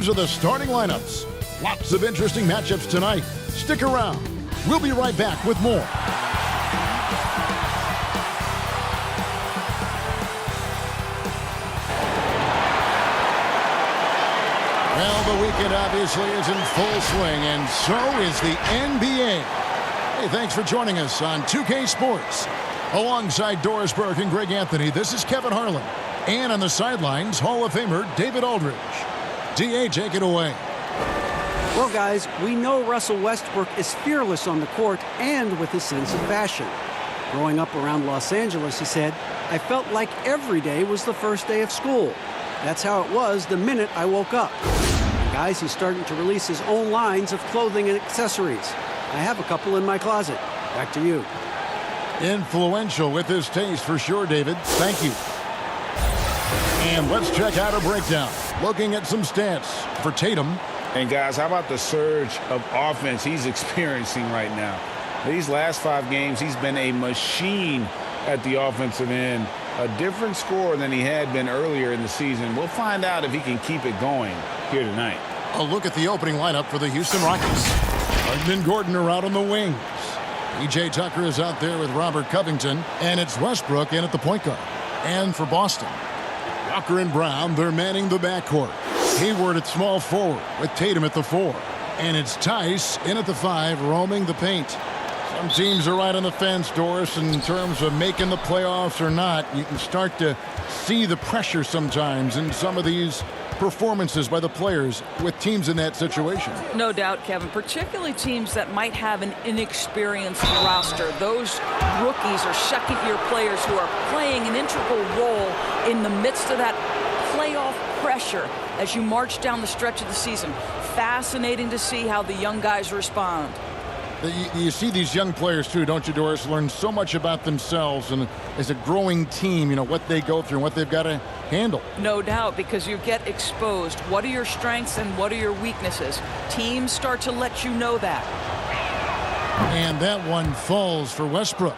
those are the starting lineups. Lots of interesting matchups tonight. Stick around. We'll be right back with more. Well, the weekend obviously is in full swing, and so is the NBA. Hey, thanks for joining us on 2K Sports. Alongside Doris Burke and Greg Anthony, this is Kevin Harlan. And on the sidelines, Hall of Famer David Aldridge. DA, take it away. Well, guys, we know Russell Westbrook is fearless on the court and with his sense of fashion. Growing up around Los Angeles, he said, I felt like every day was the first day of school. That's how it was the minute I woke up. And guys, he's starting to release his own lines of clothing and accessories. I have a couple in my closet. Back to you. Influential with his taste for sure, David. Thank you. And let's check out a breakdown. Looking at some stats for Tatum. And guys, how about the surge of offense he's experiencing right now? These last 5 games, he's been a machine at the offensive end. A different score than he had been earlier in the season. We'll find out if he can keep it going here tonight. A look at the opening lineup for the Houston Rockets. Harden and Gordon are out on the wings. P.J. Tucker is out there with Robert Covington, and it's Westbrook in at the point guard. And for Boston, Walker and Brown, they're manning the backcourt. Hayward at small forward with Tatum at the 4. And it's Tice in at the 5, roaming the paint. Some teams are right on the fence, Doris, in terms of making the playoffs or not. You can start to see the pressure sometimes in some of these performances by the players with teams in that situation. No doubt, Kevin, particularly teams that might have an inexperienced roster. Those rookies or second-year players who are playing an integral role in the midst of that playoff pressure as you march down the stretch of the season. Fascinating to see how the young guys respond. You see these young players too, don't you, Doris? Learn so much about themselves and as a growing team, you know, what they go through and what they've got to handle. No doubt, because you get exposed. What are your strengths and what are your weaknesses? Teams start to let you know that. And that one falls for Westbrook.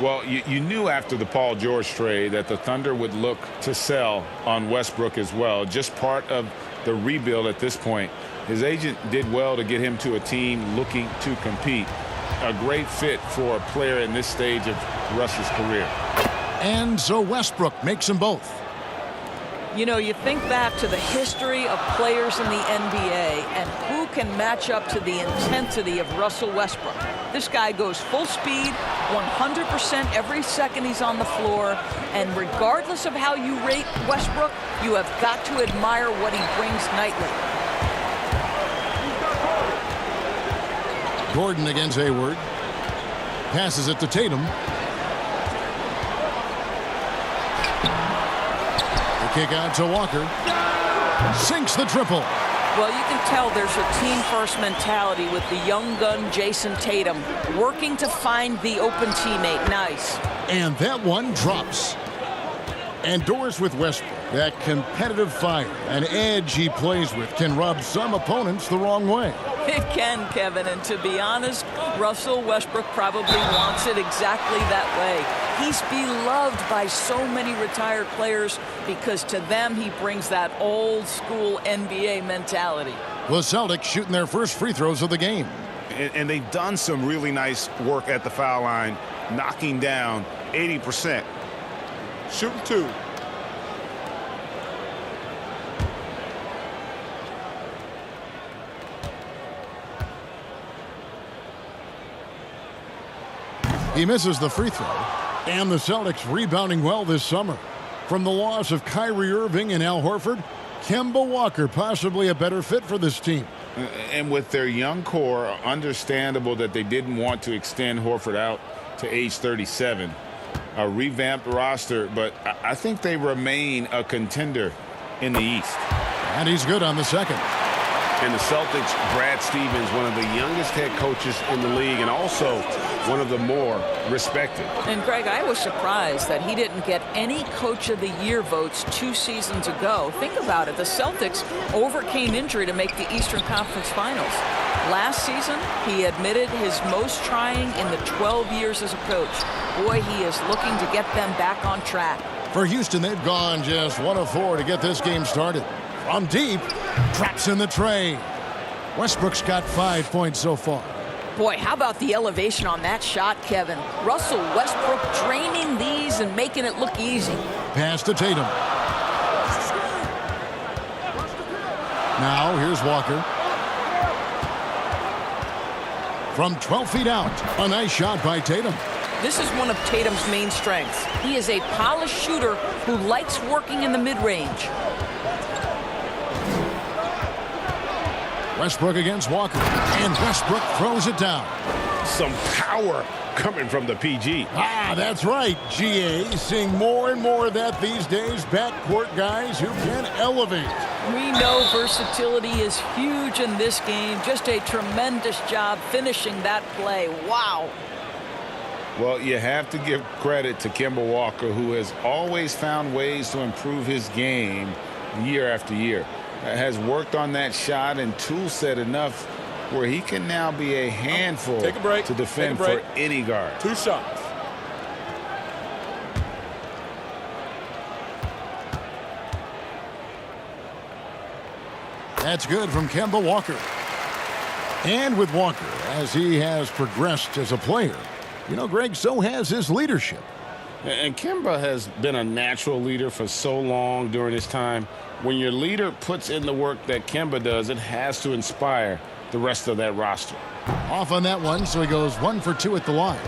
Well, you knew after the Paul George trade that the Thunder would look to sell on Westbrook as well. Just part of the rebuild at this point. His agent did well to get him to a team looking to compete. A great fit for a player in this stage of Russ's career. And so Westbrook makes them both. You know, you think back to the history of players in the NBA and who can match up to the intensity of Russell Westbrook. This guy goes full speed, 100% every second he's on the floor, and regardless of how you rate Westbrook, you have got to admire what he brings nightly. Gordon against Hayward. Passes it to Tatum. The kick out to Walker. Sinks the triple. Well, you can tell there's a team-first mentality with the young gun Jason Tatum working to find the open teammate. Nice. And that one drops. And Doris with Westbrook, that competitive fire, an edge he plays with, can rub some opponents the wrong way. It can, Kevin, and to be honest, Russell Westbrook probably wants it exactly that way. He's beloved by so many retired players because to them he brings that old-school NBA mentality. The Celtics shooting their first free throws of the game. And they've done some really nice work at the foul line, knocking down 80%. Shooting 2. He misses the free throw, and the Celtics rebounding well this summer. From the loss of Kyrie Irving and Al Horford, Kemba Walker possibly a better fit for this team. And with their young core, understandable that they didn't want to extend Horford out to age 37. A revamped roster, but I think they remain a contender in the East. And he's good on the second. And the Celtics, Brad Stevens, one of the youngest head coaches in the league and also one of the more respected. And Greg, I was surprised that he didn't get any Coach of the Year votes 2 seasons ago. Think about it. The Celtics overcame injury to make the Eastern Conference Finals. Last season, he admitted his most trying in the 12 years as a coach. Boy, he is looking to get them back on track. For Houston, they've gone just 1 of 4 to get this game started. From deep, Drops in the tray. Westbrook's got 5 points so far. Boy, how about the elevation on that shot, Kevin? Russell Westbrook draining these and making it look easy. Pass to Tatum. Now here's Walker. From 12 feet out, a nice shot by Tatum. This is one of Tatum's main strengths. He is a polished shooter who likes working in the mid-range. Westbrook against Walker, and Westbrook throws it down. Some power coming from the PG. Ah, that's right, GA. Seeing more and more of that these days. Backcourt guys who can elevate. We know versatility is huge in this game. Just a tremendous job finishing that play. Wow. Well, you have to give credit to Kemba Walker, who has always found ways to improve his game year after year. Has worked on that shot and tool set enough where he can now be a handful to defend for any guard. 2 shots. That's good from Kemba Walker. And with Walker, as he has progressed as a player, you know, Greg, so has his leadership. And Kemba has been a natural leader for so long during his time. When your leader puts in the work that Kemba does, it has to inspire the rest of that roster. Off on that one, so he goes 1 for 2 at the line.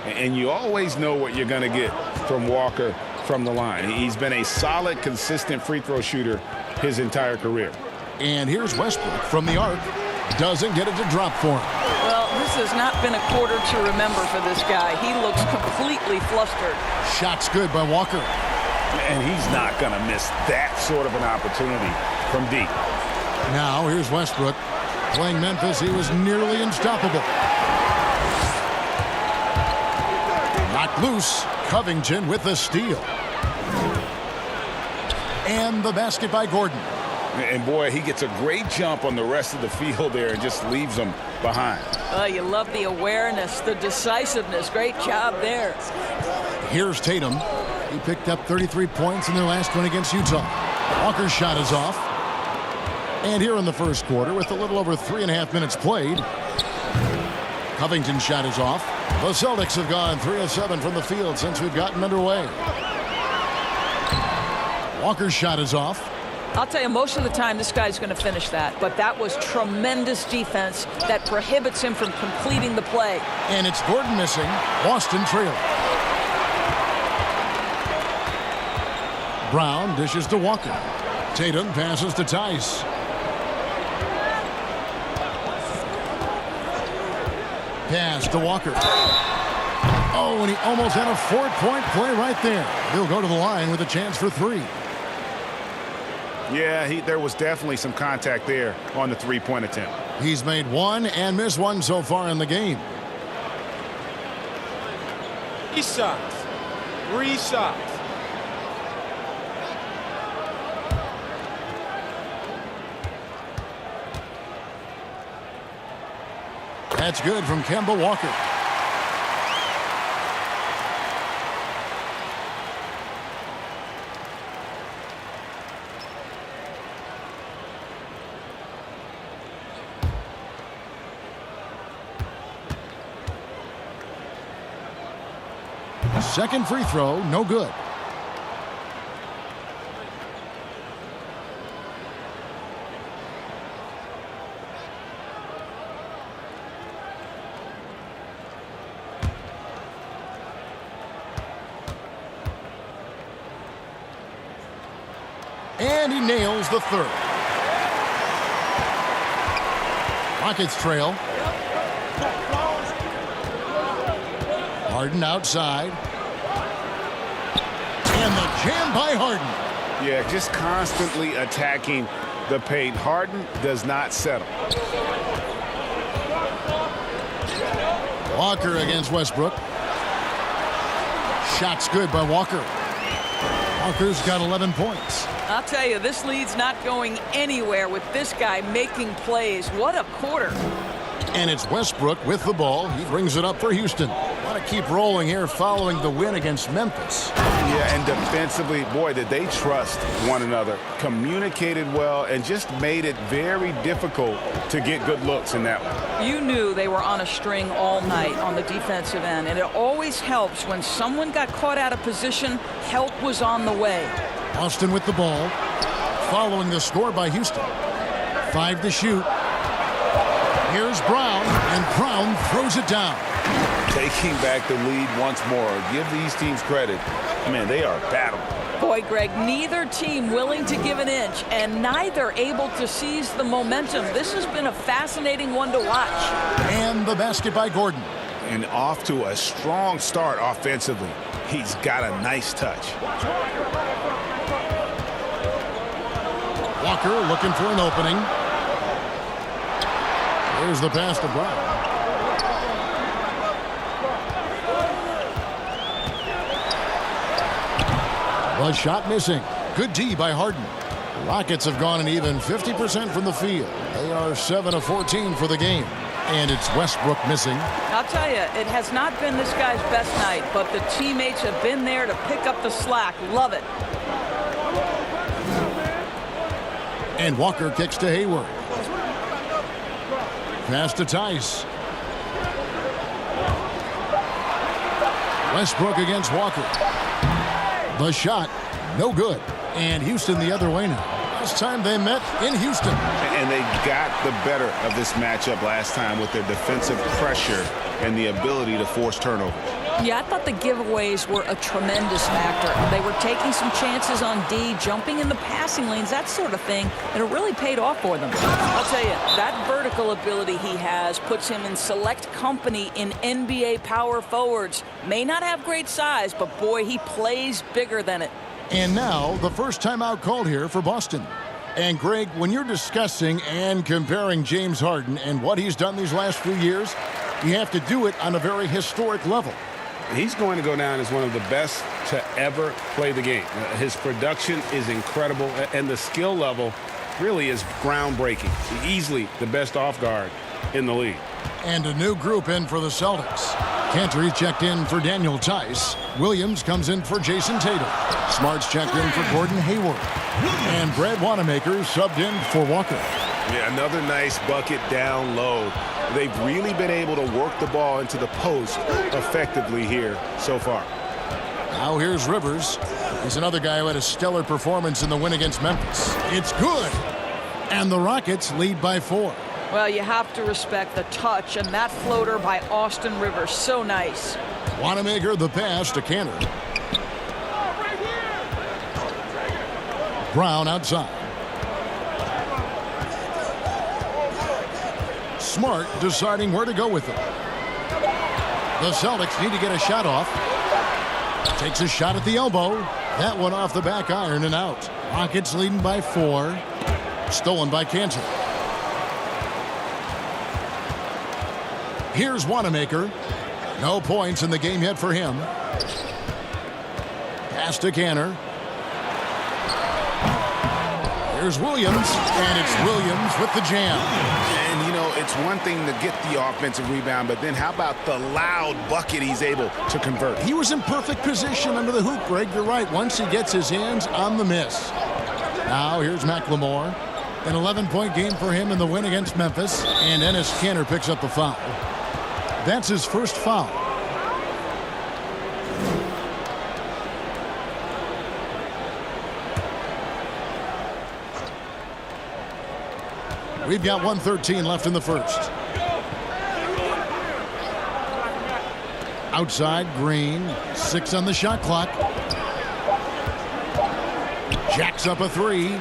And you always know what you're going to get from Walker from the line. He's been a solid, consistent free throw shooter his entire career. And here's Westbrook from the arc. Doesn't get it to drop for him. Well, this has not been a quarter to remember for this guy. He looks completely flustered. Shot's good by Walker. And he's not going to miss that sort of an opportunity from deep. Now here's Westbrook. Playing Memphis, he was nearly unstoppable. Knocked loose. Covington with the steal. And the basket by Gordon. And boy, he gets a great jump on the rest of the field there and just leaves them behind. You love the awareness, the decisiveness. Great job there. Here's Tatum. He picked up 33 points in their last one against Utah. Walker's shot is off. And here in the first quarter, with a little over 3.5 minutes played, Covington's shot is off. The Celtics have gone 3 of 7 from the field since we've gotten underway. Walker's shot is off. I'll tell you, most of the time this guy's going to finish that. But that was tremendous defense that prohibits him from completing the play. And it's Gordon missing. Boston trailing. Brown dishes to Walker. Tatum passes to Tice. Pass to Walker. Oh, and he almost had a 4-point play right there. He'll go to the line with a chance for 3. Yeah, there was definitely some contact there on the 3-point attempt. He's made 1 and missed 1 so far in the game. 3 shots. 3 shots. That's good from Kemba Walker. Second free throw, no good. And he nails the third. Rockets trail. Harden outside. And the jam by Harden. Yeah, just constantly attacking the paint. Harden does not settle. Walker against Westbrook. Shot's good by Walker. Walker's got 11 points. I'll tell you, this lead's not going anywhere with this guy making plays. What a quarter. And it's Westbrook with the ball. He brings it up for Houston. Want to keep rolling here following the win against Memphis. Yeah, and defensively, boy, did they trust one another, communicated well, and just made it very difficult to get good looks in that one. You knew they were on a string all night on the defensive end, and it always helps when someone got caught out of position, help was on the way. Boston with the ball, following the score by Houston. 5 to shoot. Here's Brown, and Brown throws it down. Taking back the lead once more. Give these teams credit. Man, they are battling. Boy, Greg, neither team willing to give an inch, and neither able to seize the momentum. This has been a fascinating one to watch. And the basket by Gordon. And off to a strong start offensively. He's got a nice touch. Walker looking for an opening. Here's the pass to Brown. The shot missing. Good D by Harden. The Rockets have gone an even 50% from the field. They are 7 of 14 for the game. And it's Westbrook missing. I'll tell you, it has not been this guy's best night, but the teammates have been there to pick up the slack. Love it. And Walker kicks to Hayward. Pass to Tice. Westbrook against Walker. The shot, no good. And Houston the other way now. Last time they met in Houston. And they got the better of this matchup last time with their defensive pressure and the ability to force turnovers. Yeah, I thought the giveaways were a tremendous factor. They were taking some chances on D, jumping in the passing lanes, that sort of thing, and it really paid off for them. I'll tell you, that vertical ability he has puts him in select company in NBA power forwards. May not have great size, but boy, he plays bigger than it. And now, the first timeout called here for Boston. And Greg, when you're discussing and comparing James Harden and what he's done these last few years, you have to do it on a very historic level. He's going to go down as one of the best to ever play the game. His production is incredible, and the skill level really is groundbreaking. Easily the best off guard in the league. And a new group in for the Celtics. Cantor checked in for Daniel Tice. Williams comes in for Jason Tatum. Smart's checked in for Gordon Hayward. And Brad Wanamaker subbed in for Walker. Yeah, another nice bucket down low. They've really been able to work the ball into the post effectively here so far. Now here's Rivers. He's another guy who had a stellar performance in the win against Memphis. It's good. And the Rockets lead by 4. Well, you have to respect the touch, and that floater by Austin Rivers, so nice. Wanamaker the pass to Cantor. Brown outside. Smart deciding where to go with it. The Celtics need to get a shot off. Takes a shot at the elbow. That one off the back iron and out. Rockets leading by 4. Stolen by Cantor. Here's Wanamaker. No points in the game yet for him. Pass to Cantor. Here's Williams, and it's Williams with the jam. And, you know, it's one thing to get the offensive rebound, but then how about the loud bucket he's able to convert? He was in perfect position under the hoop, Greg. You're right. Once he gets his hands on the miss. Now here's McLemore. An 11-point game for him in the win against Memphis, and Enes Kanter picks up the foul. That's his first foul. We've got 1:13 left in the first. Outside, Green. 6 on the shot clock. Jacks up a 3.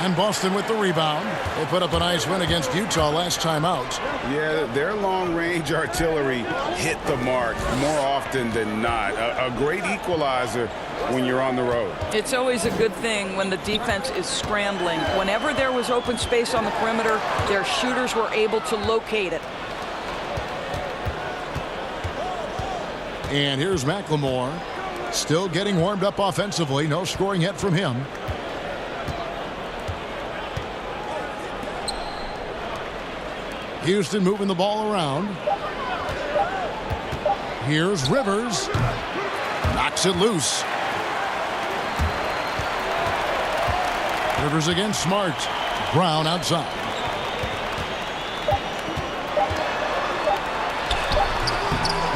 And Boston with the rebound. They put up a nice win against Utah last time out. Yeah, their long-range artillery hit the mark more often than not. A great equalizer when you're on the road. It's always a good thing when the defense is scrambling. Whenever there was open space on the perimeter, their shooters were able to locate it. And here's McLemore. Still getting warmed up offensively. No scoring yet from him. Houston moving the ball around. Here's Rivers. Knocks it loose. Rivers against Smart. Brown outside.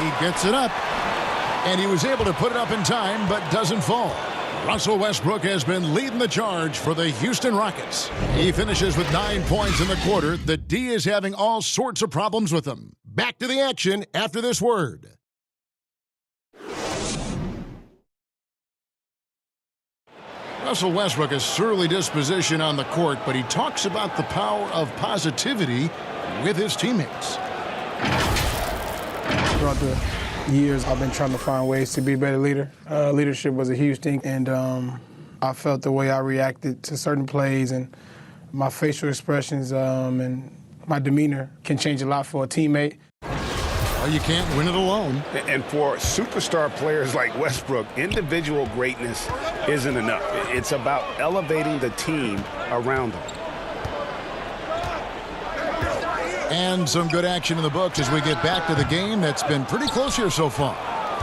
He gets it up. And he was able to put it up in time, but doesn't fall. Russell Westbrook has been leading the charge for the Houston Rockets. He finishes with 9 points in the quarter. The D is having all sorts of problems with him. Back to the action after this word. Russell Westbrook has surly disposition on the court, but he talks about the power of positivity with his teammates. Throughout the years, I've been trying to find ways to be a better leader. Leadership was a huge thing, and I felt the way I reacted to certain plays and my facial expressions and my demeanor can change a lot for a teammate. Well, you can't win it alone. And for superstar players like Westbrook, individual greatness isn't enough. It's about elevating the team around them. And some good action in the books as we get back to the game that's been pretty close here so far.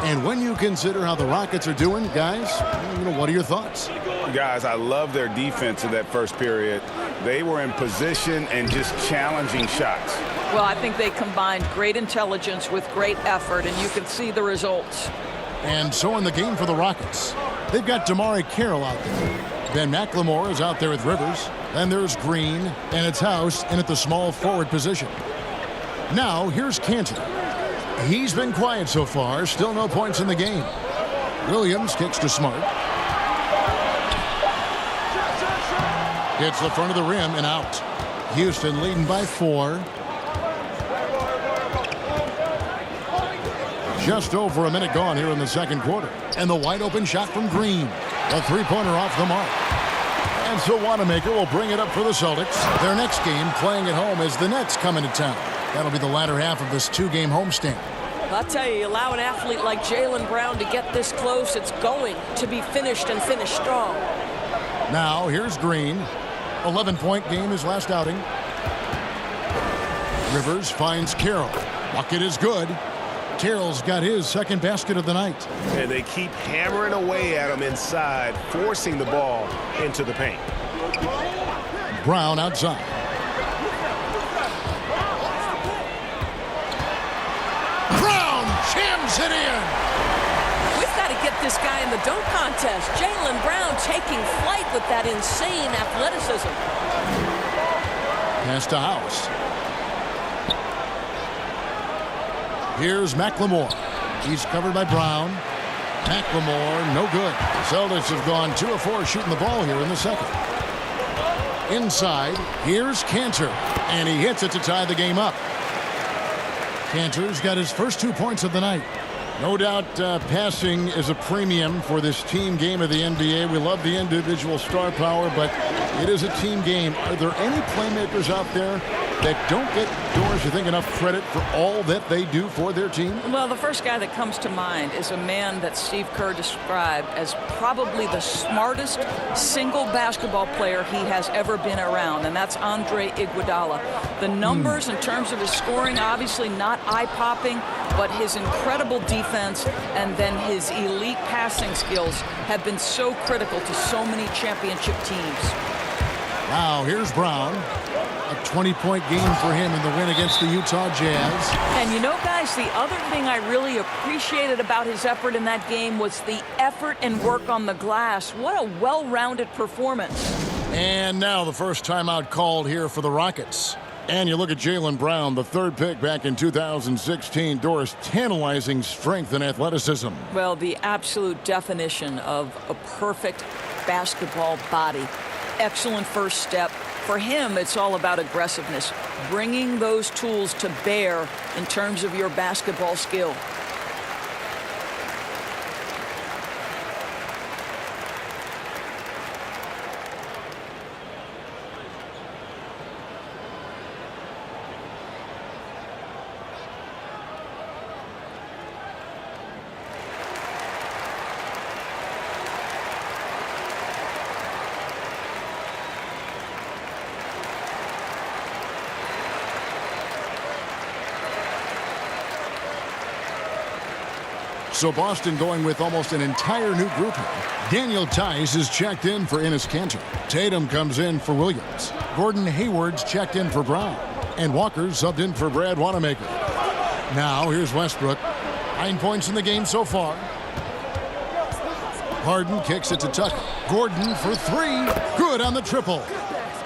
And when you consider how the Rockets are doing, guys, what are your thoughts? Guys, I love their defense in that first period. They were in position and just challenging shots. Well, I think they combined great intelligence with great effort, and you can see the results. And so in the game for the Rockets, they've got Damari Carroll out there. Ben McLemore is out there with Rivers. Then there's Green, and it's House in at the small forward position. Now, here's Cantor. He's been quiet so far. Still no points in the game. Williams kicks to Smart. Hits the front of the rim and out. Houston leading by 4. Just over a minute gone here in the second quarter. And the wide open shot from Green. A three-pointer off the mark. And so Wanamaker will bring it up for the Celtics. Their next game playing at home as the Nets come into town. That'll be the latter half of this 2-game homestand. I'll tell you, allow an athlete like Jaylen Brown to get this close, it's going to be finished and finished strong. Now here's Green. 11-point game his last outing. Rivers finds Carroll. Bucket is good. Carroll's got his second basket of the night. And they keep hammering away at him inside, forcing the ball into the paint. Brown outside. Brown jams it in. We've got to get this guy in the dunk contest. Jaylen Brown taking flight with that insane athleticism. Pass to House. Here's McLemore. He's covered by Brown. McLemore, no good. Celtics have gone 2 of 4 shooting the ball here in the second. Inside, here's Cantor. And he hits it to tie the game up. Cantor's got his first 2 points of the night. No doubt passing is a premium for this team game of the NBA. We love the individual star power, but it is a team game. Are there any playmakers out there that don't get, Doris, you think, enough credit for all that they do for their team? Well, the first guy that comes to mind is a man that Steve Kerr described as probably the smartest single basketball player he has ever been around, and that's Andre Iguodala. The numbers in terms of his scoring, obviously not eye-popping, but his incredible defense and then his elite passing skills have been so critical to so many championship teams. Now, here's Brown. A 20-point game for him in the win against the Utah Jazz. And you know, guys, the other thing I really appreciated about his effort in that game was the effort and work on the glass. What a well-rounded performance. And now the first timeout called here for the Rockets. And you look at Jaylen Brown, the third pick back in 2016. Doris, tantalizing strength and athleticism. Well, the absolute definition of a perfect basketball body. Excellent first step. For him, it's all about aggressiveness, bringing those tools to bear in terms of your basketball skill. So Boston going with almost an entire new group here. Daniel Tice is checked in for Enes Kanter. Tatum comes in for Williams. Gordon Hayward's checked in for Brown. And Walker's subbed in for Brad Wanamaker. Now here's Westbrook. 9 points in the game so far. Harden kicks it to Tucker. Gordon for three. Good on the triple.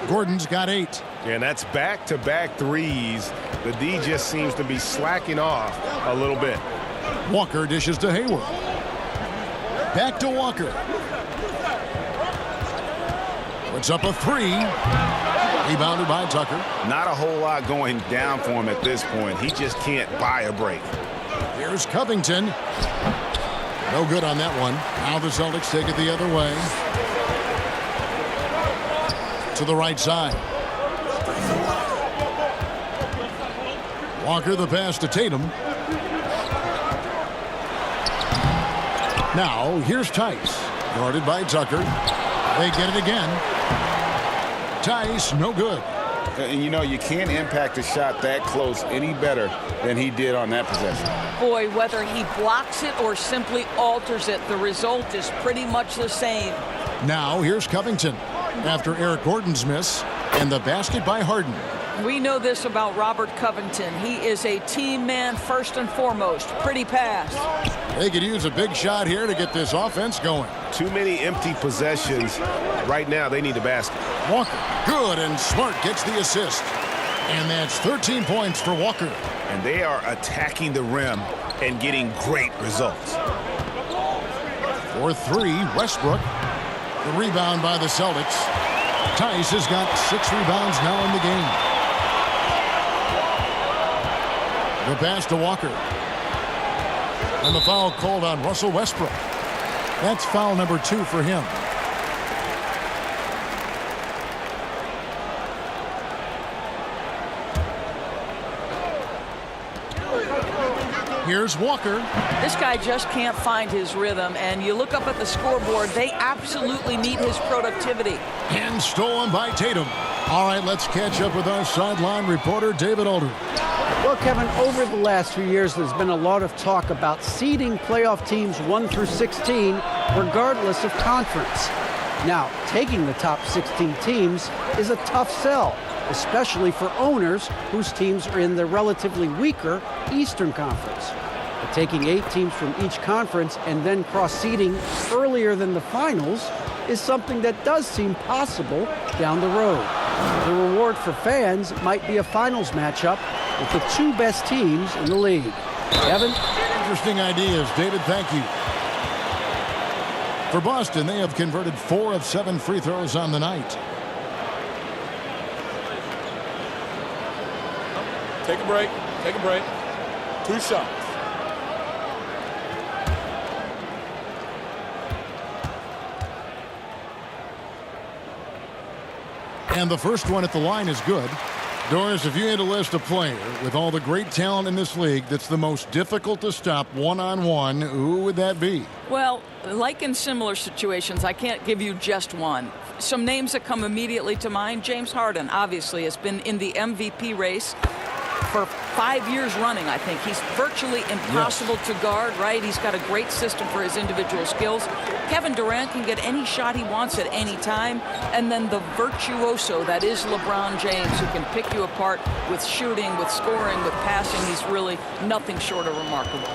Gordon's got 8. And that's back-to-back threes. The D just seems to be slacking off a little bit. Walker dishes to Hayward. Back to Walker. Puts up a 3. Rebounded by Tucker. Not a whole lot going down for him at this point. He just can't buy a break. Here's Covington. No good on that one. Now the Celtics take it the other way. To the right side. Walker the pass to Tatum. Now here's Tice. Guarded by Tucker. They get it again. Tice no good. And you know, you can't impact a shot that close any better than he did on that possession. Boy, whether he blocks it or simply alters it, the result is pretty much the same. Now here's Covington after Eric Gordon's miss, and the basket by Harden. We know this about Robert Covington. He is a team man first and foremost. Pretty pass. They could use a big shot here to get this offense going. Too many empty possessions. Right now, they need the basket. Walker, good, and Smart gets the assist. And that's 13 points for Walker. And they are attacking the rim and getting great results. For 3, Westbrook. The rebound by the Celtics. Tice has got 6 rebounds now in the game. The pass to Walker. And the foul called on Russell Westbrook. That's foul number 2 for him. Here's Walker. This guy just can't find his rhythm, and you look up at the scoreboard, they absolutely need his productivity. And stolen by Tatum. All right, let's catch up with our sideline reporter, David Aldridge. Well, Kevin, over the last few years, there's been a lot of talk about seeding playoff teams 1 through 16, regardless of conference. Now, taking the top 16 teams is a tough sell, especially for owners whose teams are in the relatively weaker Eastern Conference. But taking 8 teams from each conference and then cross-seeding earlier than the finals is something that does seem possible down the road. The reward for fans might be a finals matchup with the 2 best teams in the league. Kevin? Interesting ideas, David. Thank you. For Boston, they have converted 4 of 7 free throws on the night. Take a break. Take a break. 2 shots. And the first one at the line is good. Doris, if you had to list a player with all the great talent in this league that's the most difficult to stop one-on-one, who would that be? Well, like in similar situations, I can't give you just one. Some names that come immediately to mind, James Harden, obviously, has been in the MVP race for 5 years running, I think. He's virtually impossible to guard, right? He's got a great system for his individual skills. Kevin Durant can get any shot he wants at any time. And then the virtuoso that is LeBron James, who can pick you apart with shooting, with scoring, with passing. He's really nothing short of remarkable.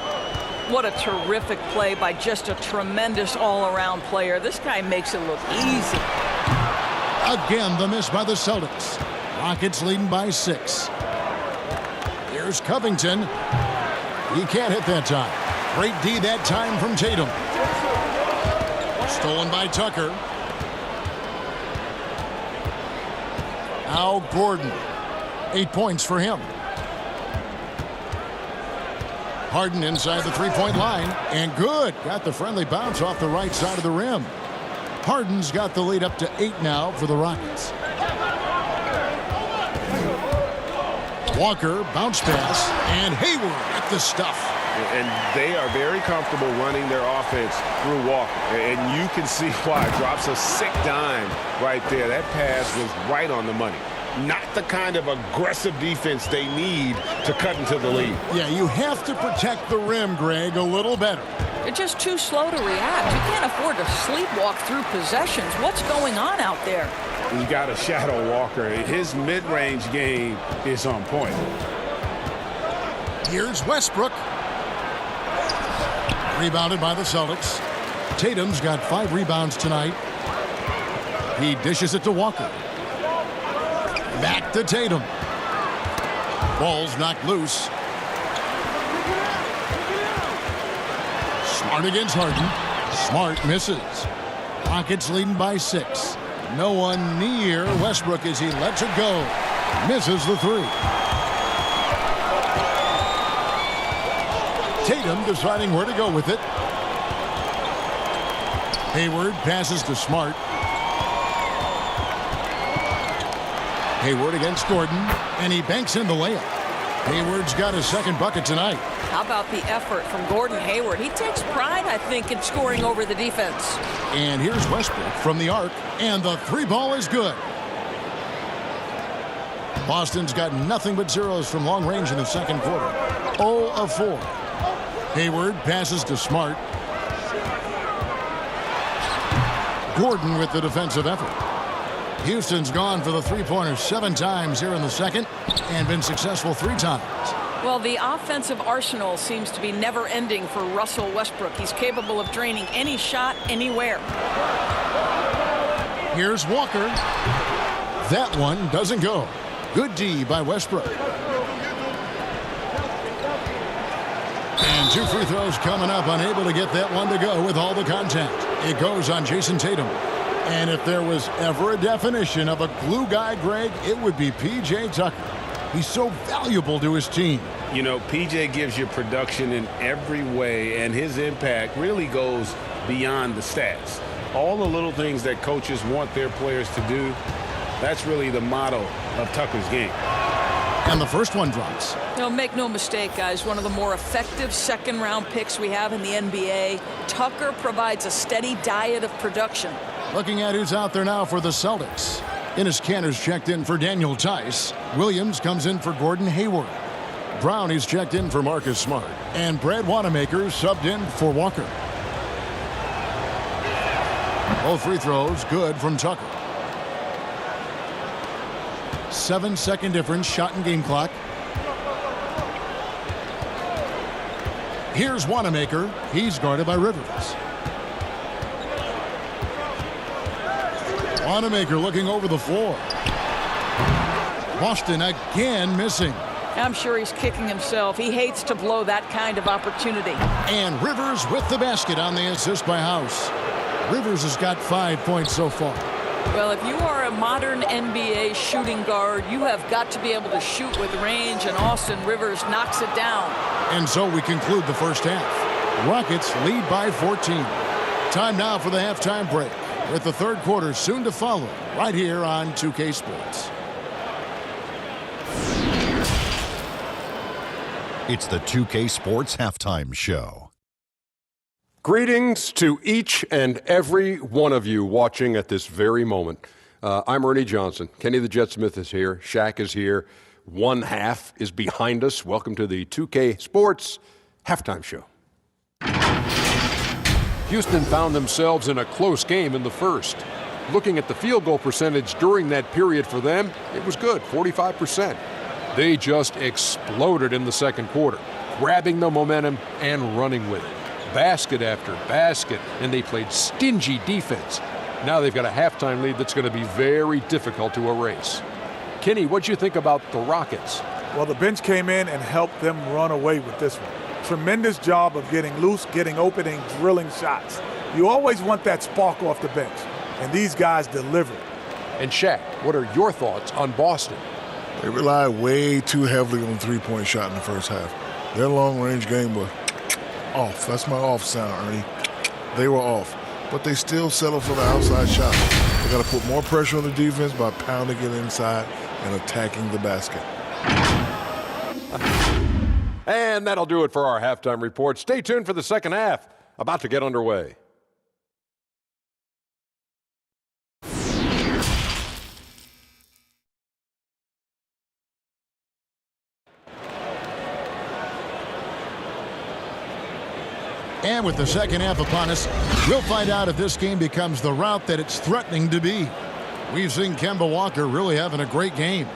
What a terrific play by just a tremendous all-around player. This guy makes it look easy. Again, the miss by the Celtics. Rockets leading by 6. Here's Covington. He can't hit that time. Great D that time from Tatum. Stolen by Tucker. Now Gordon. 8 points for him. Harden inside the three-point line. And good. Got the friendly bounce off the right side of the rim. Harden's got the lead up to 8 now for the Rockets. Walker, bounce pass, and Hayward at the stuff. And they are very comfortable running their offense through Walker. And you can see why. Drops a sick dime right there. That pass was right on the money. Not the kind of aggressive defense they need to cut into the lead. Yeah, you have to protect the rim, Greg, a little better. They're just too slow to react. You can't afford to sleepwalk through possessions. What's going on out there? You got a shadow Walker. His mid-range game is on point. Here's Westbrook. Rebounded by the Celtics. Tatum's got 5 rebounds tonight. He dishes it to Walker. Back to Tatum. Ball's knocked loose. Smart against Harden. Smart misses. Rockets leading by 6. No one near Westbrook as he lets it go. Misses the 3. Tatum deciding where to go with it. Hayward passes to Smart. Hayward against Gordon, and he banks in the layup. Hayward's got his second bucket tonight. How about the effort from Gordon Hayward? He takes pride, I think, in scoring over the defense. And here's Westbrook from the arc, and the 3 ball is good. Boston's got nothing but zeros from long range in the second quarter. 0 of 4. Hayward passes to Smart. Gordon with the defensive effort. Houston's gone for the 3-pointer 7 times here in the second and been successful 3 times. Well, the offensive arsenal seems to be never-ending for Russell Westbrook. He's capable of draining any shot anywhere. Here's Walker. That one doesn't go. Good D by Westbrook. And 2 free throws coming up, unable to get that one to go with all the contact. It goes on Jason Tatum. And if there was ever a definition of a glue guy, Greg, it would be P.J. Tucker. He's so valuable to his team. You know, P.J. gives you production in every way, and his impact really goes beyond the stats. All the little things that coaches want their players to do, that's really the motto of Tucker's game. And the first one drops. Make no mistake, guys, one of the more effective second-round picks we have in the NBA. Tucker provides a steady diet of production. Looking at who's out there now for the Celtics. Enes Kanter's checked in for Daniel Tice. Williams comes in for Gordon Hayward. Brownie's checked in for Marcus Smart. And Brad Wanamaker subbed in for Walker. Both free throws good from Tucker. 7-second difference, shot and game clock. Here's Wanamaker. He's guarded by Rivers. Wanamaker looking over the floor. Boston again missing. I'm sure he's kicking himself. He hates to blow that kind of opportunity. And Rivers with the basket on the assist by House. Rivers has got 5 points so far. Well, if you are a modern NBA shooting guard, you have got to be able to shoot with range, and Austin Rivers knocks it down. And so we conclude the first half. Rockets lead by 14. Time now for the halftime break, with the third quarter soon to follow, right here on 2K Sports. It's the 2K Sports Halftime Show. Greetings to each and every one of you watching at this very moment. I'm Ernie Johnson. Kenny the Jet Smith is here. Shaq is here. One half is behind us. Welcome to the 2K Sports Halftime Show. Houston found themselves in a close game in the first. Looking at the field goal percentage during that period for them, it was good, 45%. They just exploded in the second quarter, grabbing the momentum and running with it. Basket after basket, and they played stingy defense. Now they've got a halftime lead that's going to be very difficult to erase. Kenny, what'd you think about the Rockets? Well, the bench came in and helped them run away with this one. Tremendous job of getting loose, getting open, and drilling shots. You always want that spark off the bench, and these guys delivered. And Shaq, what are your thoughts on Boston? They relied way too heavily on three-point shot in the first half. Their long-range game was off. That's my off sound, Ernie. They were off. But they still settled for the outside shot. They got to put more pressure on the defense by pounding it inside and attacking the basket. And that'll do it for our halftime report. Stay tuned for the second half, about to get underway. And with the second half upon us, we'll find out if this game becomes the route that it's threatening to be. We've seen Kemba Walker really having a great game.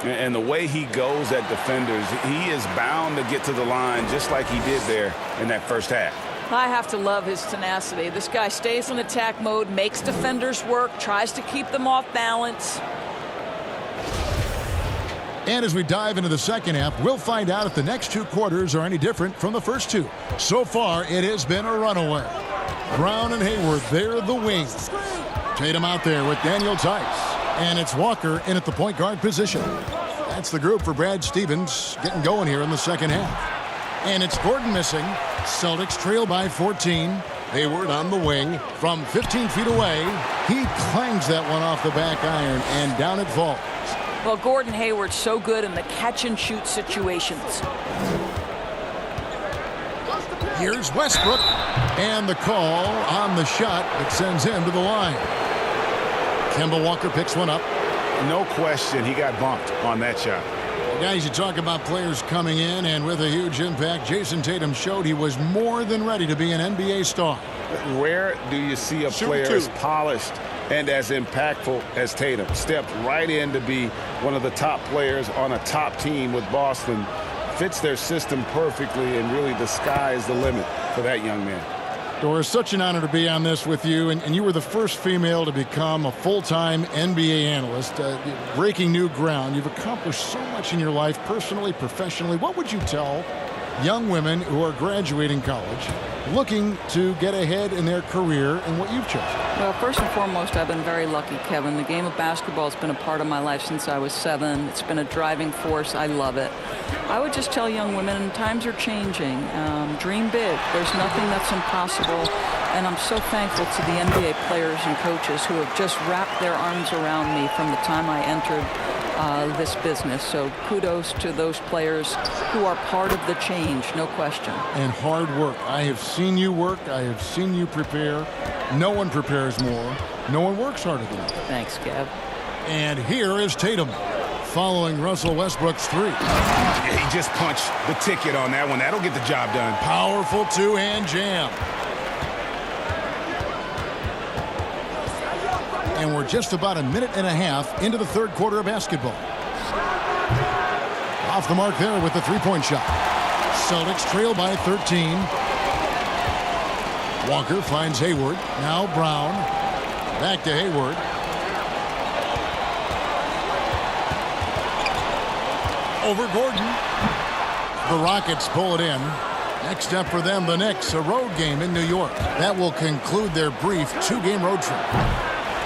And the way he goes at defenders, he is bound to get to the line just like he did there in that first half. I have to love his tenacity. This guy stays in attack mode, makes defenders work, tries to keep them off balance. And as we dive into the second half, we'll find out if the next two quarters are any different from the first two. So far, it has been a runaway. Brown and Hayward, they're the wings. Tatum out there with Daniel Tice. And it's Walker in at the point guard position. That's the group for Brad Stevens getting going here in the second half. And it's Gordon missing. Celtics trail by 14. Hayward on the wing from 15 feet away. He clangs that one off the back iron and down it falls. Well, Gordon Hayward's so good in the catch-and-shoot situations. Here's Westbrook. And the call on the shot that sends him to the line. Kemba Walker picks one up. No question, he got bumped on that shot. Guys, you talk about players coming in and with a huge impact. Jason Tatum showed he was more than ready to be an NBA star. Where do you see a player as polished and as impactful as Tatum? Stepped right in to be one of the top players on a top team with Boston. Fits their system perfectly, and really the sky is the limit for that young man. Doris, such an honor to be on this with you, and you were the first female to become a full-time NBA analyst, breaking new ground. You've accomplished so much in your life, personally, professionally. What would you tell young women who are graduating college, looking to get ahead in their career and what you've chosen? Well, first and foremost, I've been very lucky, Kevin. The game of basketball has been a part of my life since I was 7. It's been a driving force. I love it. I would just tell young women, times are changing. Dream big. There's nothing that's impossible. And I'm so thankful to the NBA players and coaches who have just wrapped their arms around me from the time I entered this business. So kudos to those players who are part of the change, no question. And hard work. I have seen you work. I have seen you prepare. No one prepares more. No one works harder than you. Thanks, Kev. And here is Tatum following Russell Westbrook's three. He just punched the ticket on that one. That'll get the job done. Powerful two-hand jam. And we're just about a minute and a half into the third quarter of basketball. Off the mark there with the three-point shot. Celtics trail by 13. Walker finds Hayward. Now Brown. Back to Hayward. Over Gordon. The Rockets pull it in. Next up for them, the Knicks, a road game in New York. That will conclude their brief two-game road trip.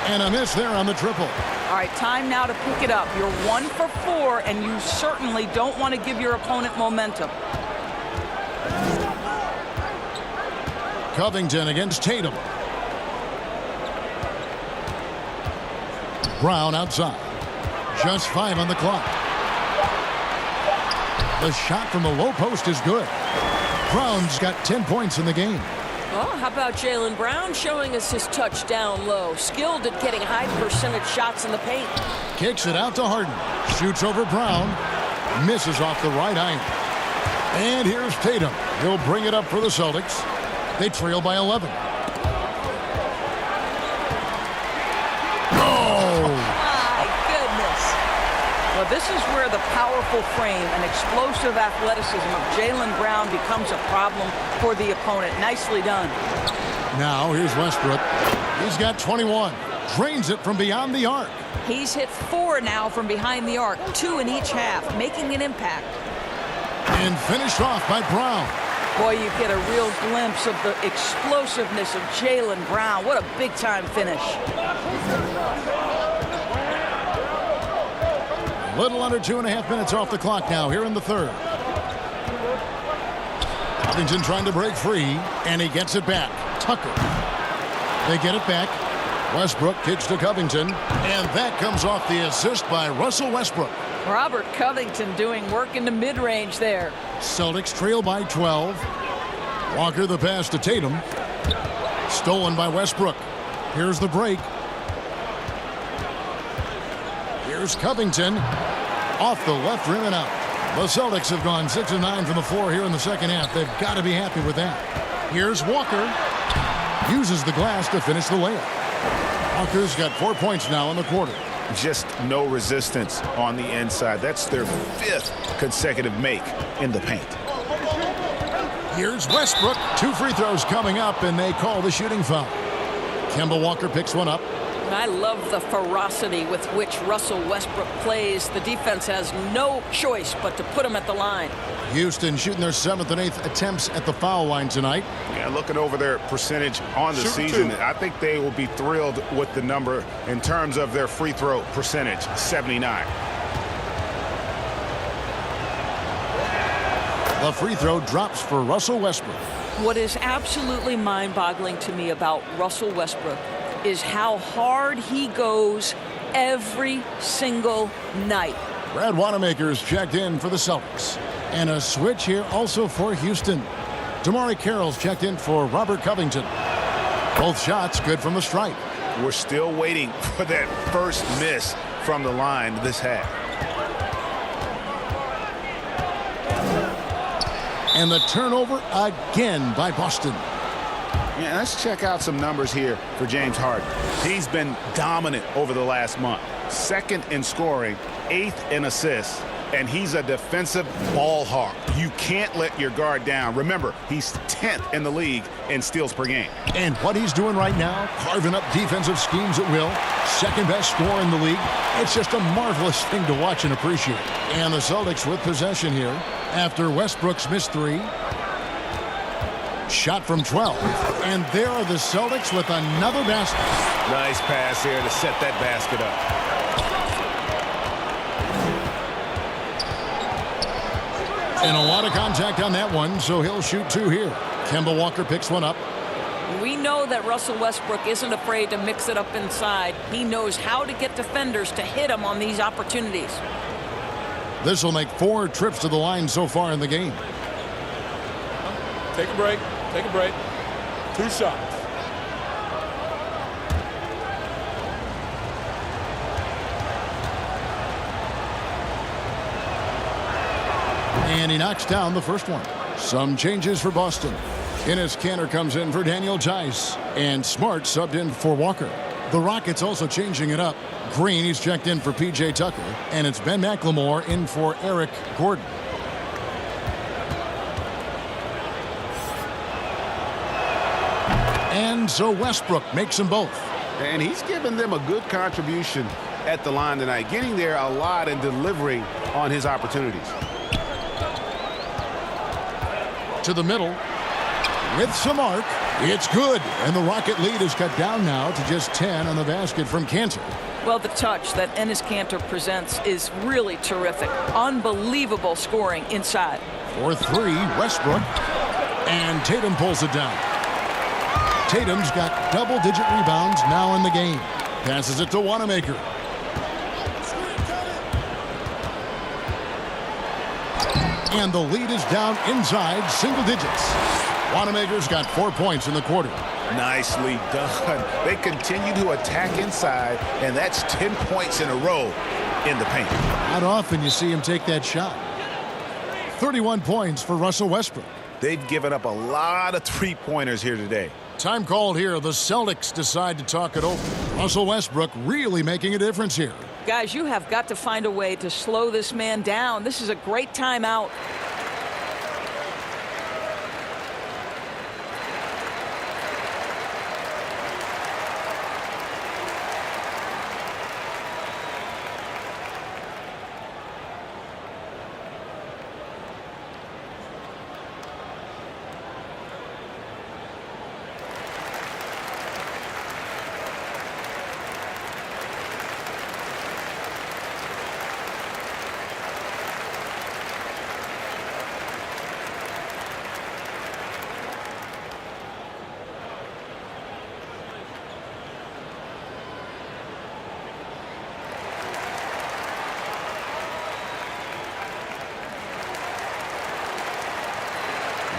And a miss there on the triple. All right, time now to pick it up. You're 1 for 4, and you certainly don't want to give your opponent momentum. Covington against Tatum. Brown outside. Just 5 on the clock. The shot from the low post is good. Brown's got 10 points in the game. Well, how about Jaylen Brown showing us his touch down low? Skilled at getting high percentage shots in the paint. Kicks it out to Harden. Shoots over Brown. Misses off the right iron. And here's Tatum. He'll bring it up for the Celtics. They trail by 11. Well, this is where the powerful frame and explosive athleticism of Jaylen Brown becomes a problem for the opponent. Nicely done. Now here's Westbrook. He's got 21. Drains it from beyond the arc. He's hit 4 now from behind the arc, 2 in each half, making an impact. And finished off by Brown. Boy, you get a real glimpse of the explosiveness of Jaylen Brown. What a big-time finish. Little under 2.5 minutes off the clock now here in the third. Covington trying to break free, and he gets it back. Tucker. They get it back. Westbrook kicks to Covington, and that comes off the assist by Russell Westbrook. Robert Covington doing work in the mid-range there. Celtics trail by 12. Walker the pass to Tatum. Stolen by Westbrook. Here's the break. Here's Covington. Off the left rim and out. The Celtics have gone 6 of 9 from the floor here in the second half. They've got to be happy with that. Here's Walker. Uses the glass to finish the layup. Walker's got 4 points now in the quarter. Just no resistance on the inside. That's their 5th consecutive make in the paint. Here's Westbrook. 2 free throws coming up, and they call the shooting foul. Kemba Walker picks one up. I love the ferocity with which Russell Westbrook plays. The defense has no choice but to put him at the line. Houston shooting their 7th and 8th attempts at the foul line tonight. Yeah, looking over their percentage on the season, I think they will be thrilled with the number in terms of their free throw percentage, 79. The free throw drops for Russell Westbrook. What is absolutely mind-boggling to me about Russell Westbrook is how hard he goes every single night. Brad Wanamaker's checked in for the Celtics. And a switch here also for Houston. Damari Carroll's checked in for Robert Covington. Both shots good from the stripe. We're still waiting for that first miss from the line this half. And the turnover again by Boston. Yeah, let's check out some numbers here for James Harden. He's been dominant over the last month. 2nd in scoring, 8th in assists, and he's a defensive ball hawk. You can't let your guard down. Remember, he's 10th in the league in steals per game. And what he's doing right now, carving up defensive schemes at will, 2nd best scorer in the league. It's just a marvelous thing to watch and appreciate. And the Celtics with possession here after Westbrook's missed 3. Shot from 12. And there are the Celtics with another basket. Nice pass here to set that basket up. And a lot of contact on that one, so he'll shoot 2 here. Kemba Walker picks one up. We know that Russell Westbrook isn't afraid to mix it up inside. He knows how to get defenders to hit him on these opportunities. This will make 4 trips to the line so far in the game. Take a break. Take a break. 2 shots. And he knocks down the first one. Some changes for Boston. Enes Kanter comes in for Daniel Tice. And Smart subbed in for Walker. The Rockets also changing it up. Green, he's checked in for P.J. Tucker. And it's Ben McLemore in for Eric Gordon. And so Westbrook makes them both. And he's given them a good contribution at the line tonight, getting there a lot and delivering on his opportunities. To the middle. With some arc. It's good. And the Rocket lead is cut down now to just 10 on the basket from Kanter. Well, the touch that Enes Kanter presents is really terrific. Unbelievable scoring inside. For 3, Westbrook. And Tatum pulls it down. Tatum's got double-digit rebounds now in the game. Passes it to Wanamaker. And the lead is down inside single digits. Wanamaker's got 4 points in the quarter. Nicely done. They continue to attack inside, and that's 10 points in a row in the paint. Not often you see him take that shot. 31 points for Russell Westbrook. They've given up a lot of three-pointers here today. Time called here. The Celtics decide to talk it over. Russell Westbrook really making a difference here. Guys, you have got to find a way to slow this man down. This is a great timeout.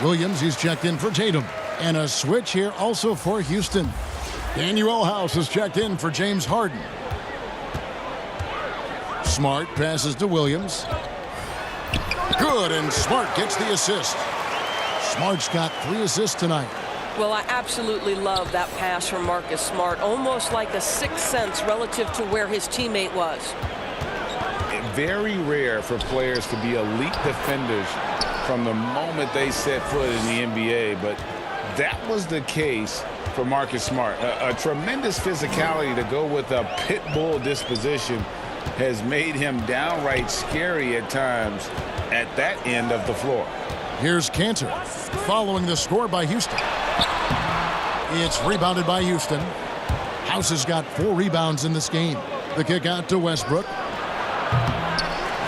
Williams, he's checked in for Tatum. And a switch here also for Houston. Daniel House is checked in for James Harden. Smart passes to Williams. Good, and Smart gets the assist. Smart's got 3 assists tonight. Well, I absolutely love that pass from Marcus Smart, almost like a sixth sense relative to where his teammate was. Very rare for players to be elite defenders from the moment they set foot in the NBA, but that was the case for Marcus Smart. A tremendous physicality to go with a pit bull disposition has made him downright scary at times at that end of the floor. Here's Cantor following the score by Houston. It's rebounded by Houston. House has got 4 rebounds in this game. The kick out to Westbrook.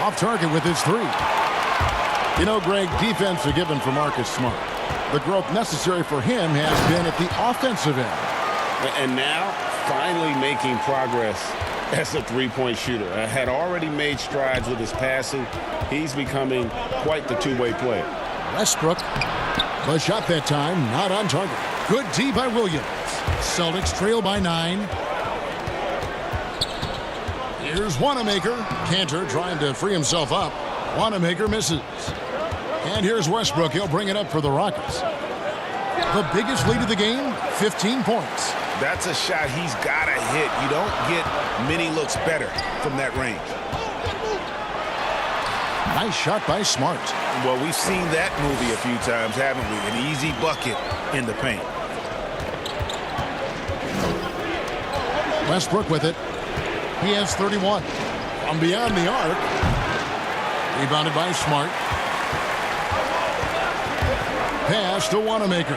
Off target with his 3. You know, Greg, defense a given for Marcus Smart. The growth necessary for him has been at the offensive end. And now, finally making progress as a three-point shooter. Had already made strides with his passing. He's becoming quite the two-way player. Westbrook, the shot that time, not on target. Good D by Williams. Celtics trail by 9. Here's Wanamaker. Cantor trying to free himself up. Wanamaker misses. And here's Westbrook. He'll bring it up for the Rockets. The biggest lead of the game, 15 points. That's a shot he's got to hit. You don't get many looks better from that range. Nice shot by Smart. Well, we've seen that movie a few times, haven't we? An easy bucket in the paint. Westbrook with it. He has 31. From beyond the arc. Rebounded by Smart. Pass to Wanamaker.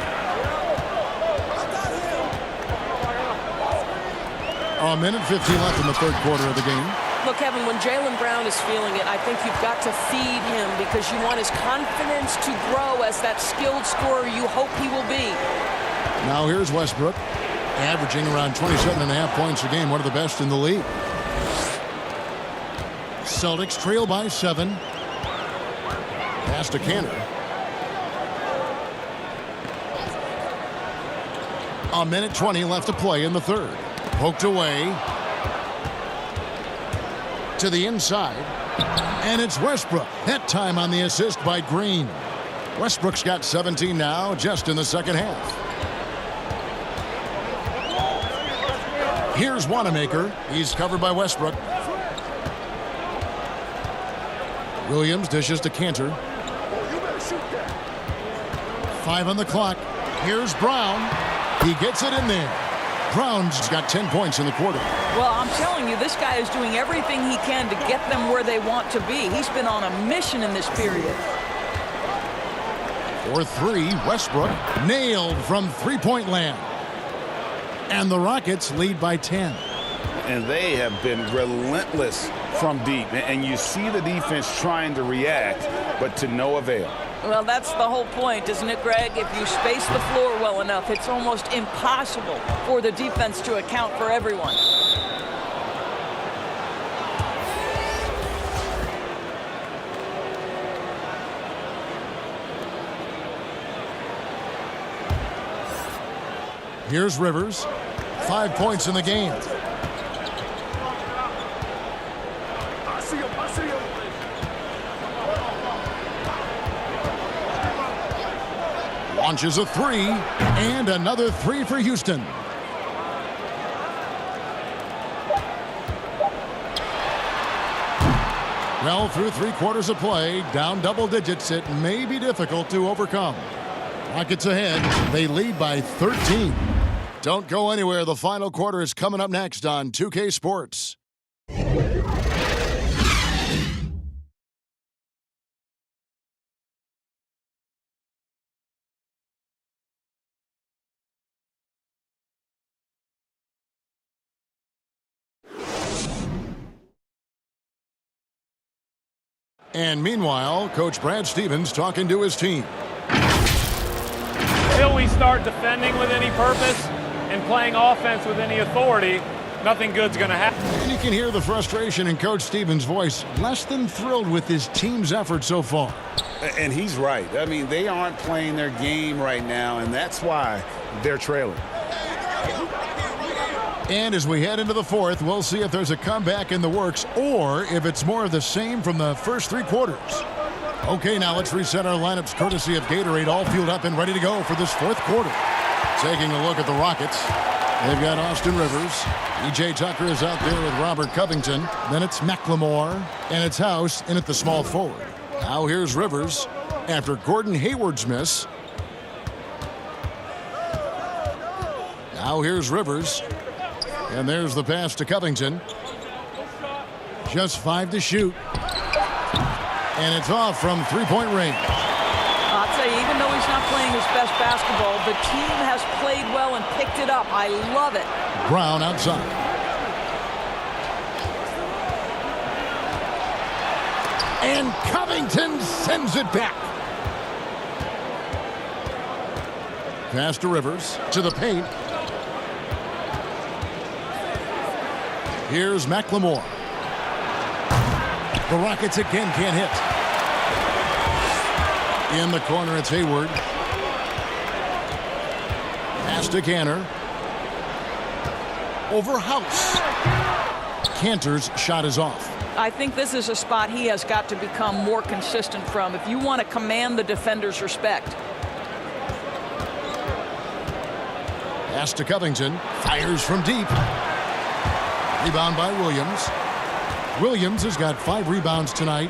A minute 15 left in the third quarter of the game. Look, Kevin, when Jaylen Brown is feeling it, I think you've got to feed him because you want his confidence to grow as that skilled scorer you hope he will be. Now here's Westbrook, averaging around 27.5 points a game, one of the best in the league. Celtics trail by 7. Pass to Cantor. A minute 20 left to play in the third. Poked away. To the inside. And it's Westbrook. That time on the assist by Green. Westbrook's got 17 now, just in the second half. Here's Wanamaker. He's covered by Westbrook. Williams dishes to Cantor. 5 on the clock. Here's Brown. He gets it in there. Brown's got 10 points in the quarter. Well, I'm telling you, this guy is doing everything he can to get them where they want to be. He's been on a mission in this period. For 3, Westbrook nailed from three-point land. And the Rockets lead by 10. And they have been relentless from deep. And you see the defense trying to react, but to no avail. Well, that's the whole point, isn't it, Greg? If you space the floor well enough, it's almost impossible for the defense to account for everyone. Here's Rivers. 5 points in the game. Launches a 3, and another 3 for Houston. Well, through 3 quarters of play, down double digits, it may be difficult to overcome. Rockets ahead, they lead by 13. Don't go anywhere, the final quarter is coming up next on 2K Sports. And meanwhile, Coach Brad Stevens talking to his team. Until we start defending with any purpose and playing offense with any authority, nothing good's going to happen. And you can hear the frustration in Coach Stevens' voice. Less than thrilled with his team's effort so far. And he's right. I mean, they aren't playing their game right now, and that's why they're trailing. And as we head into the fourth, we'll see if there's a comeback in the works or if it's more of the same from the first 3 quarters. Okay, now let's reset our lineups courtesy of Gatorade, all fueled up and ready to go for this fourth quarter. Taking a look at the Rockets. They've got Austin Rivers. E.J. Tucker is out there with Robert Covington. Then it's McLemore. And it's House in at the small forward. Now here's Rivers after Gordon Hayward's miss. Now here's Rivers. And there's the pass to Covington. Just 5 to shoot. And it's off from three-point range. I'll tell you, even though he's not playing his best basketball, the team has played well and picked it up. I love it. Brown outside. And Covington sends it back. Pass to Rivers, to the paint. Here's McLemore. The Rockets again can't hit. In the corner, it's Hayward. Pass to Cantor. Over House. Cantor's shot is off. I think this is a spot he has got to become more consistent from if you want to command the defender's respect. Pass to Covington. Fires from deep. Rebound by Williams. Williams has got 5 rebounds tonight.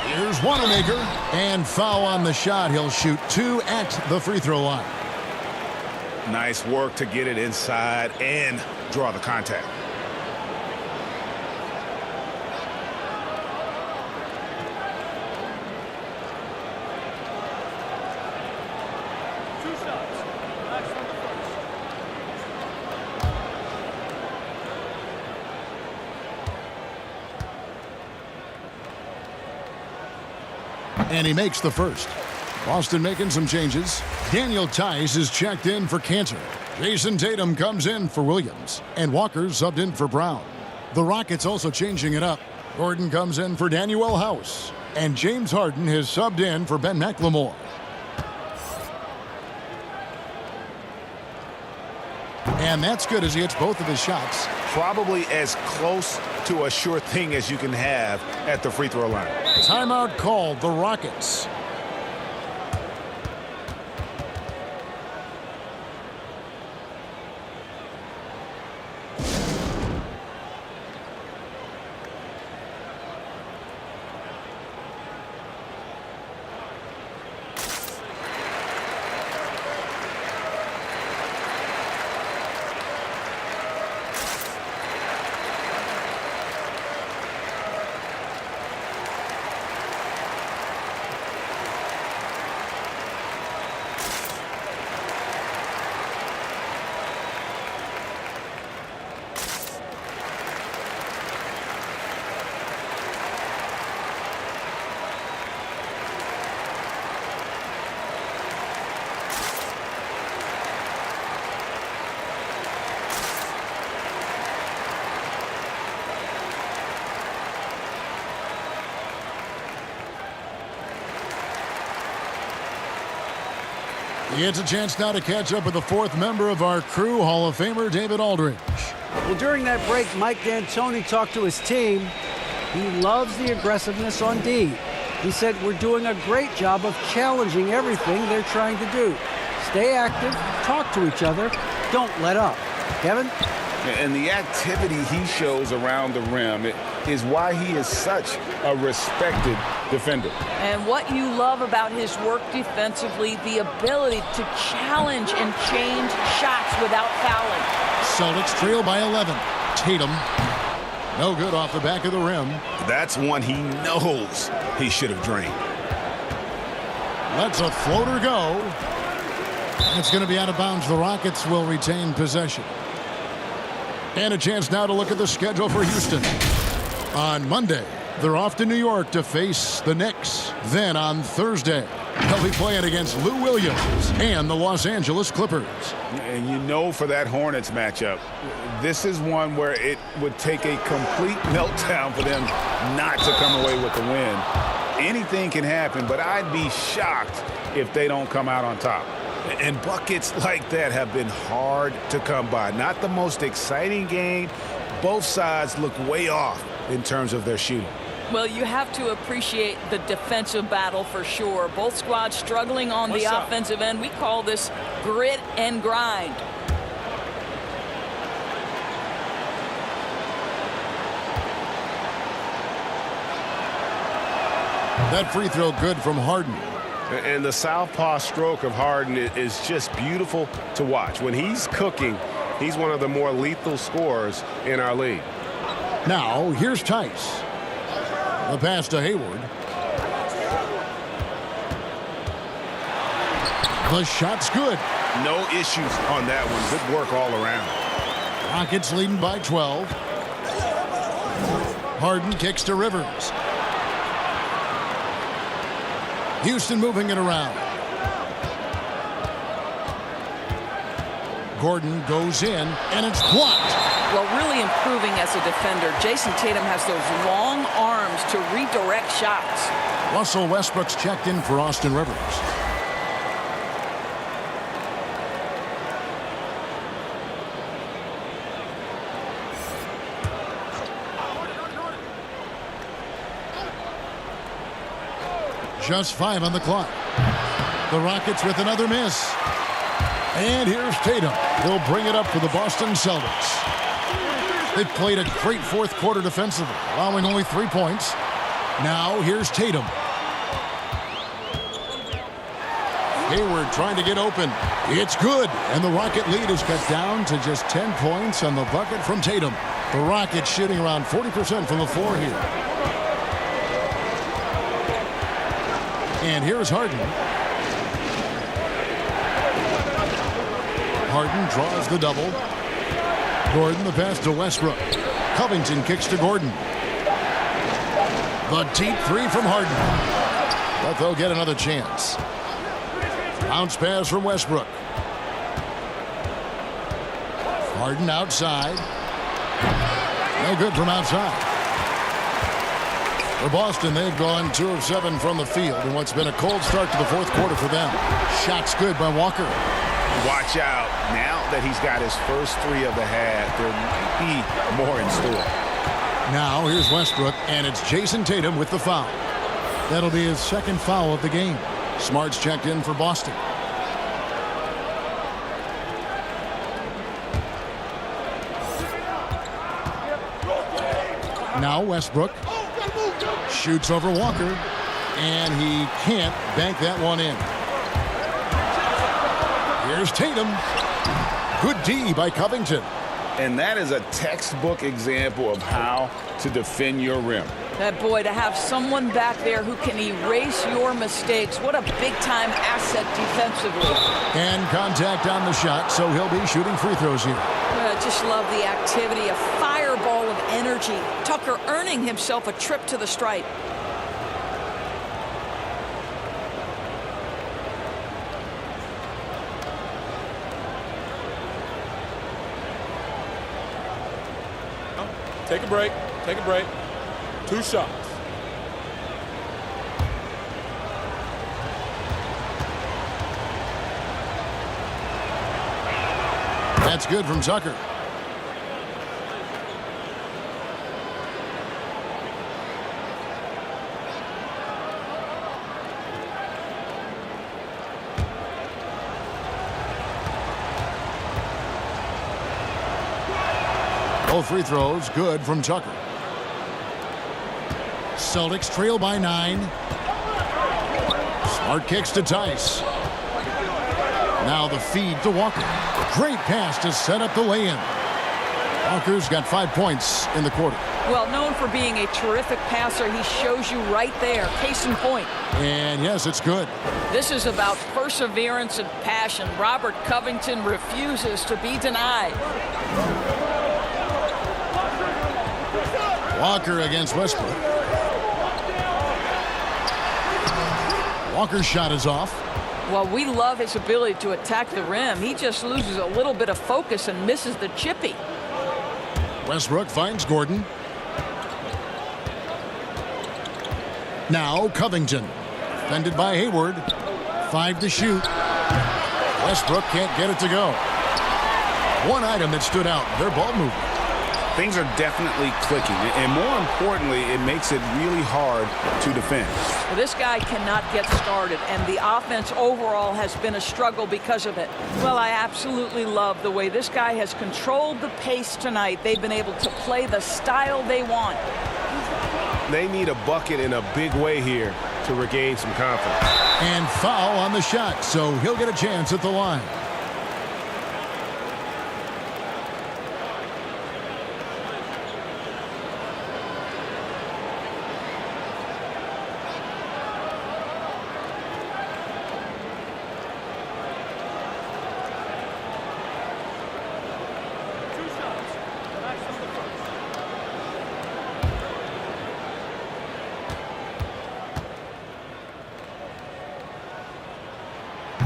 Here's Wanamaker. And foul on the shot. He'll shoot 2 at the free throw line. Nice work to get it inside and draw the contact. And he makes the first. Boston making some changes. Daniel Tice is checked in for Cantor. Jason Tatum comes in for Williams. And Walker's subbed in for Brown. The Rockets also changing it up. Gordon comes in for Danuel House. And James Harden has subbed in for Ben McLemore. And that's good as he hits both of his shots. Probably as close to a sure thing as you can have at the free throw line. Timeout called, the Rockets. It's a chance now to catch up with the 4th member of our crew, Hall of Famer David Aldridge. Well, during that break, Mike D'Antoni talked to his team. He loves the aggressiveness on D. He said, we're doing a great job of challenging everything they're trying to do. Stay active, talk to each other, don't let up. Kevin? And the activity he shows around the rim is why he is such a respected defender. And what you love about his work defensively, the ability to challenge and change shots without fouling. Celtics trail by 11. Tatum, no good off the back of the rim. That's one he knows he should have drained. Lets a floater go. It's going to be out of bounds. The Rockets will retain possession. And a chance now to look at the schedule for Houston. On Monday, they're off to New York to face the Knicks. Then on Thursday, they'll be playing against Lou Williams and the Los Angeles Clippers. And you know, for that Hornets matchup, this is one where it would take a complete meltdown for them not to come away with the win. Anything can happen, but I'd be shocked if they don't come out on top. And buckets like that have been hard to come by. Not the most exciting game. Both sides look way off in terms of their shooting. Well, you have to appreciate the defensive battle for sure. Both squads struggling on the offensive end. We call this grit and grind. That free throw good from Harden. And the southpaw stroke of Harden is just beautiful to watch. When he's cooking, he's one of the more lethal scorers in our league. Now, here's Tice. The pass to Hayward. The shot's good. No issues on that one. Good work all around. Rockets leading by 12. Harden kicks to Rivers. Houston moving it around. Gordon goes in, and it's blocked. Well, really improving as a defender. Jason Tatum has those long arms to redirect shots. Russell Westbrook's checked in for Austin Rivers. Just 5 on the clock. The Rockets with another miss. And here's Tatum. He'll bring it up for the Boston Celtics. They've played a great fourth quarter defensively, allowing only 3 points. Now here's Tatum. Hayward trying to get open. It's good. And the Rocket lead is cut down to just 10 points on the bucket from Tatum. The Rockets shooting around 40% from the floor here. And here's Harden. Harden draws the double. Gordon the pass to Westbrook. Covington kicks to Gordon. The deep three from Harden. But they'll get another chance. Bounce pass from Westbrook. Harden outside. No good from outside. For Boston, they've gone 2 of 7 from the field in what's been a cold start to the fourth quarter for them. Shots good by Walker. Watch out. Now that he's got his first 3 of the half, there might be more in store. Now here's Westbrook, and it's Jason Tatum with the foul. That'll be his second foul of the game. Smart's checked in for Boston. Now Westbrook shoots over Walker, and he can't bank that one in. Here's Tatum. Good D by Covington. And that is a textbook example of how to defend your rim. That boy, to have someone back there who can erase your mistakes. What a big-time asset defensively. And contact on the shot, so he'll be shooting free throws here. I just love the activity, a fireball of energy. Tucker earning himself a trip to the stripe. Take a break. Take a break. 2 shots. That's good from Tucker. Both free throws good from Tucker. Celtics trail by 9. Smart kicks to Tice. Now the feed to Walker. Great pass to set up the lay-in. Walker's got 5 points in the quarter. Well, known for being a terrific passer, he shows you right there. Case in point. And yes, it's good. This is about perseverance and passion. Robert Covington refuses to be denied. Walker against Westbrook. Walker's shot is off. Well, we love his ability to attack the rim. He just loses a little bit of focus and misses the chippy. Westbrook finds Gordon. Now Covington. Defended by Hayward. 5 to shoot. Westbrook can't get it to go. One item that stood out, their ball movement. Things are definitely clicking, and more importantly, it makes it really hard to defend. Well, this guy cannot get started, and the offense overall has been a struggle because of it. Well, I absolutely love the way this guy has controlled the pace tonight. They've been able to play the style they want. They need a bucket in a big way here to regain some confidence. And foul on the shot, so he'll get a chance at the line.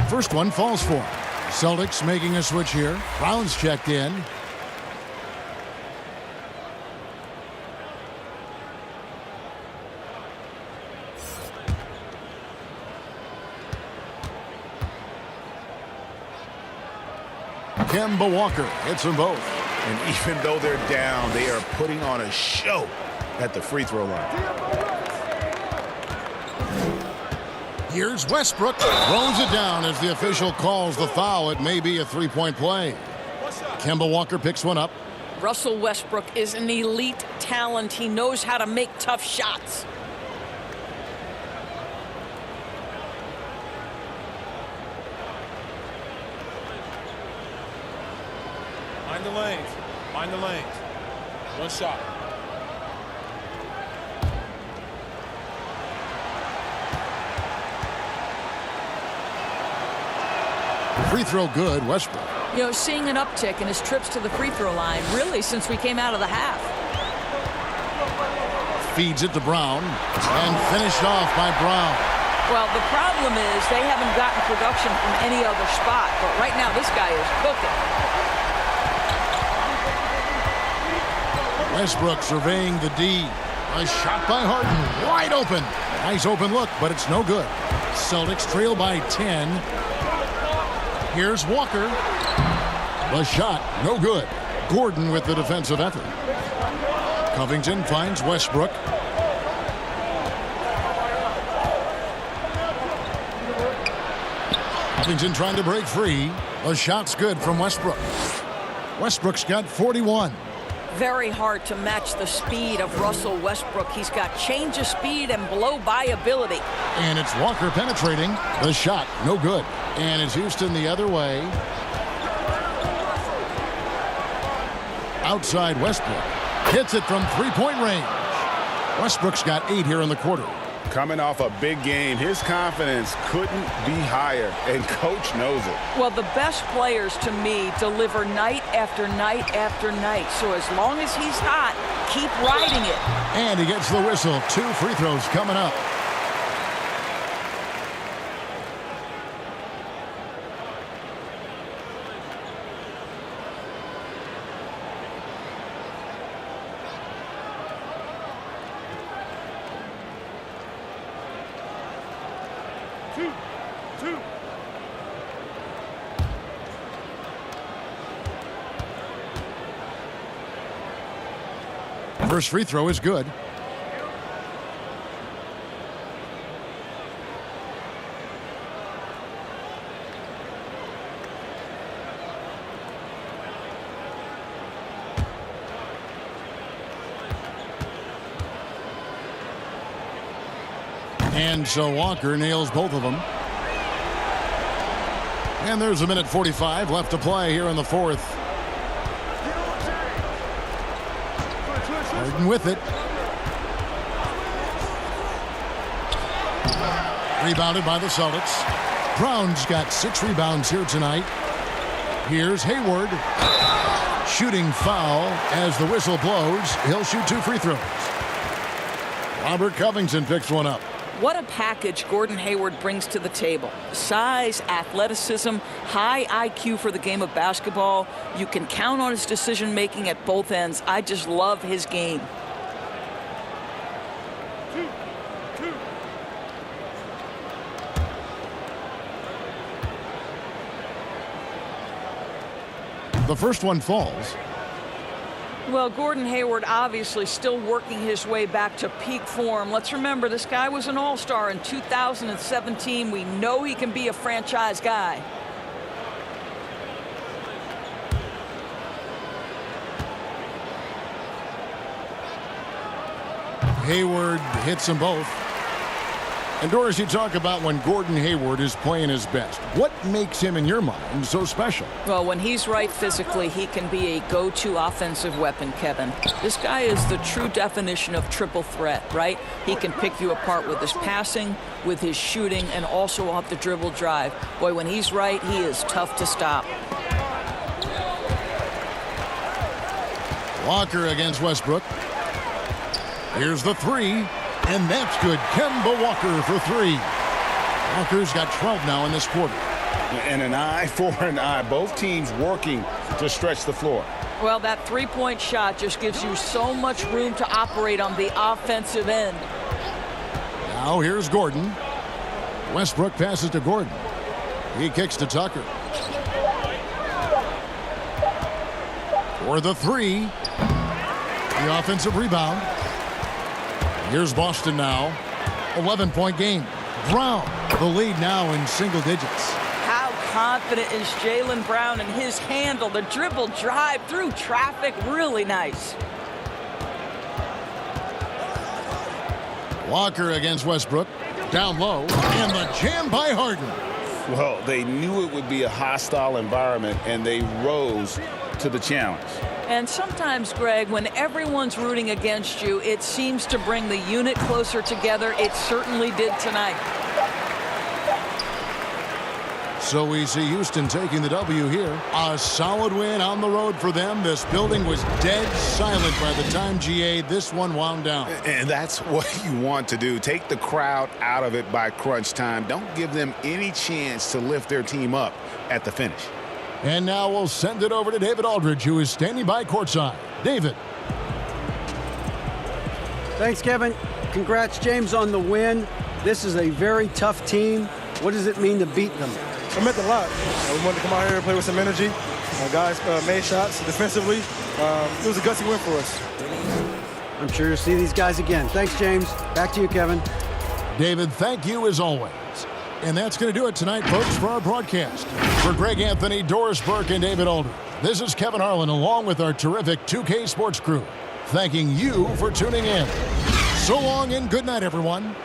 First one falls for him. Celtics making a switch here. Brown's checked in. Kemba Walker hits them both. And even though they're down, they are putting on a show at the free throw line. Here's Westbrook. Throws it down as the official calls the foul. It may be a three-point play. Kemba Walker picks one up. Russell Westbrook is an elite talent. He knows how to make tough shots. Mind the lanes. Mind the lanes. One shot. Free throw good, Westbrook. You know, seeing an uptick in his trips to the free throw line, really since we came out of the half. Feeds it to Brown, and finished off by Brown. Well, the problem is they haven't gotten production from any other spot, but right now this guy is cooking. Westbrook surveying the D. A shot by Harden, wide open. Nice open look, but it's no good. Celtics trail by 10. Here's Walker. The shot, no good. Gordon with the defensive effort. Covington finds Westbrook. Covington trying to break free. The shot's good from Westbrook. Westbrook's got 41. Very hard to match the speed of Russell Westbrook. He's got change of speed and blow-by ability. And it's Walker penetrating. The shot, no good. And it's Houston the other way. Outside Westbrook. Hits it from three-point range. Westbrook's got 8 here in the quarter. Coming off a big game, his confidence couldn't be higher, and coach knows it. Well, the best players to me deliver night after night after night. So as long as he's hot, keep riding it. And he gets the whistle. 2 free throws coming up. First free throw is good. And so Walker nails both of them. And there's a minute 45 left to play here in the fourth. Harden with it. Rebounded by the Celtics. Brown's got 6 rebounds here tonight. Here's Hayward. Shooting foul as the whistle blows. He'll shoot 2 free throws. Robert Covington picks one up. What a package Gordon Hayward brings to the table. Size, athleticism, high IQ for the game of basketball. You can count on his decision-making at both ends. I just love his game. The first one falls. Well, Gordon Hayward obviously still working his way back to peak form. Let's remember, this guy was an all-star in 2017. We know he can be a franchise guy. Hayward hits them both. And Doris, you talk about when Gordon Hayward is playing his best. What makes him, in your mind, so special? Well, when he's right physically, he can be a go-to offensive weapon, Kevin. This guy is the true definition of triple threat, right? He can pick you apart with his passing, with his shooting, and also off the dribble drive. Boy, when he's right, he is tough to stop. Walker against Westbrook. Here's the three. And that's good. Kemba Walker for three. Walker's got 12 now in this quarter. And an eye for an eye. Both teams working to stretch the floor. Well, that three-point shot just gives you so much room to operate on the offensive end. Now here's Gordon. Westbrook passes to Gordon. He kicks to Tucker. For the three. The offensive rebound. Here's Boston now. 11-point game. Brown, the lead now in single digits. How confident is Jaylen Brown in his handle? The dribble drive through traffic, really nice. Walker against Westbrook. Down low. And the jam by Harden. Well, they knew it would be a hostile environment, and they rose to the challenge. And sometimes, Greg, when everyone's rooting against you, it seems to bring the unit closer together. It certainly did tonight. So we see Houston taking the W here. A solid win on the road for them. This building was dead silent by the time, GA, this one wound down. And that's what you want to do. Take the crowd out of it by crunch time. Don't give them any chance to lift their team up at the finish. And now we'll send it over to David Aldridge, who is standing by courtside. David. Thanks, Kevin. Congrats, James, on the win. This is a very tough team. What does it mean to beat them? It meant a lot. We wanted to come out here and play with some energy. Guys made shots defensively. It was a gutsy win for us. I'm sure you'll see these guys again. Thanks, James. Back to you, Kevin. David, thank you as always. And that's going to do it tonight, folks, for our broadcast. For Greg Anthony, Doris Burke, and David Aldridge, this is Kevin Harlan along with our terrific 2K Sports crew, thanking you for tuning in. So long and good night, everyone.